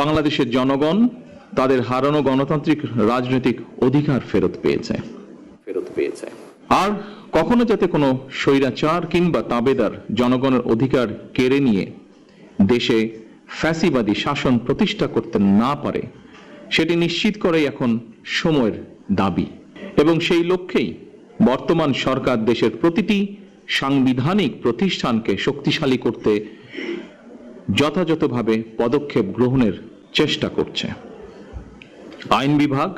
বাংলাদেশের জনগণ তাদের হারানো গণতান্ত্রিক রাজনৈতিক অধিকার ফেরত পেয়েছে। আর কখনো যাতে কোনো স্বৈরাচার কিংবা তাবেদার জনগণের অধিকার কেড়ে নিয়ে দেশে ফ্যাসিবাদী শাসন প্রতিষ্ঠা করতে না পারে সেটি নিশ্চিত করাই এখন সময়ের দাবি। এবং সেই লক্ষ্যেই বর্তমান সরকার দেশের প্রতিটি সাংবিধানিক প্রতিষ্ঠানকে শক্তিশালী করতে যথাযথভাবে পদক্ষেপ গ্রহণের চেষ্টা করছে। আইন বিভাগ,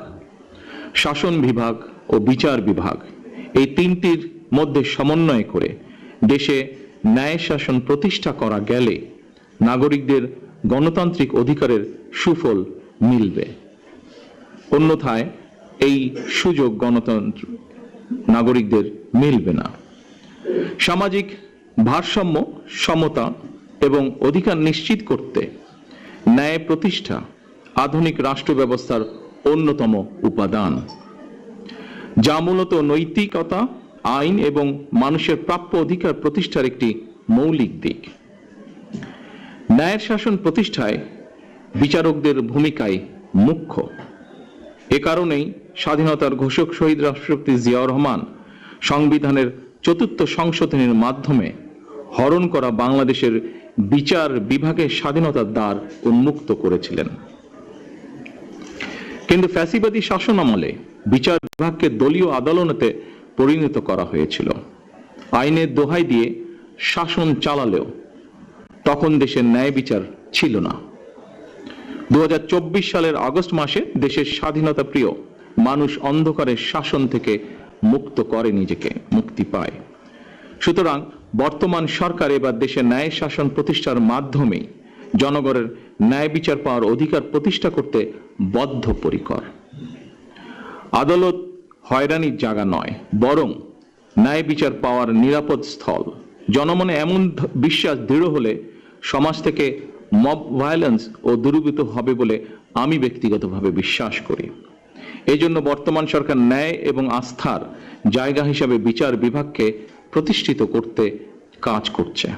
শাসন বিভাগ ও বিচার বিভাগ এই তিনটির মধ্যে সমন্বয় করে দেশে ন্যায় শাসন প্রতিষ্ঠা করা গেলে নাগরিকদের গণতান্ত্রিক অধিকারের সুফল মিলবে। অন্যথায় এই সুযোগ গণতন্ত্র নাগরিকদের মিলবে না। সামাজিক ভারসাম্য, সমতা এবং অধিকার নিশ্চিত করতে ন্যায় প্রতিষ্ঠা আধুনিক রাষ্ট্র ব্যবস্থার অন্যতম উপাদান, যা মূলত নৈতিকতা, আইন এবং মানুষের প্রাপ্য অধিকার প্রতিষ্ঠার একটি মৌলিক দিক। ন্যায়ের শাসন প্রতিষ্ঠায় বিচারকদের ভূমিকায় মুখ্য। এ কারণেই স্বাধীনতার ঘোষক শহীদ রাষ্ট্রপতি জিয়াউর রহমান সংবিধানের ৪র্থ সংশোধনীর মাধ্যমে হরণ করা বাংলাদেশের বিচার বিভাগের স্বাধীনতার দ্বার উন্মুক্ত করেছিলেন। কিন্তু ফ্যাসিবাদী শাসন আমলে বিচার বিভাগকে দলীয় আদালতে পরিণত করা হয়েছিল। আইনের দোহাই দিয়ে শাসন চালালেও তখন দেশের ন্যায় বিচার ছিল না। ২০২৪ সালের আগস্ট মাসে দেশের স্বাধীনতা প্রিয় মানুষ অন্ধকারের শাসন থেকে মুক্তি পায়। সুতরাং বর্তমান সরকার এবার দেশে ন্যায় শাসন প্রতিষ্ঠার মাধ্যমে জনগণের ন্যায় বিচার পাওয়ার অধিকার প্রতিষ্ঠা করতে বদ্ধপরিকর। আদালত হয়রানির জায়গা নয়, বরং ন্যায় বিচার পাওয়ার নিরাপদ স্থল। জনমনে এমন বিশ্বাস দৃঢ় হলে সমাজ থেকে মব ভায়োলেন্স ও দূরীভূত হবে বলে আমি ব্যক্তিগতভাবে বিশ্বাস করি। এই জন্য বর্তমান সরকার ন্যায় এবং আস্থার জায়গা হিসাবে বিচার বিভাগকে প্রতিষ্ঠিত করতে কাজ করছে।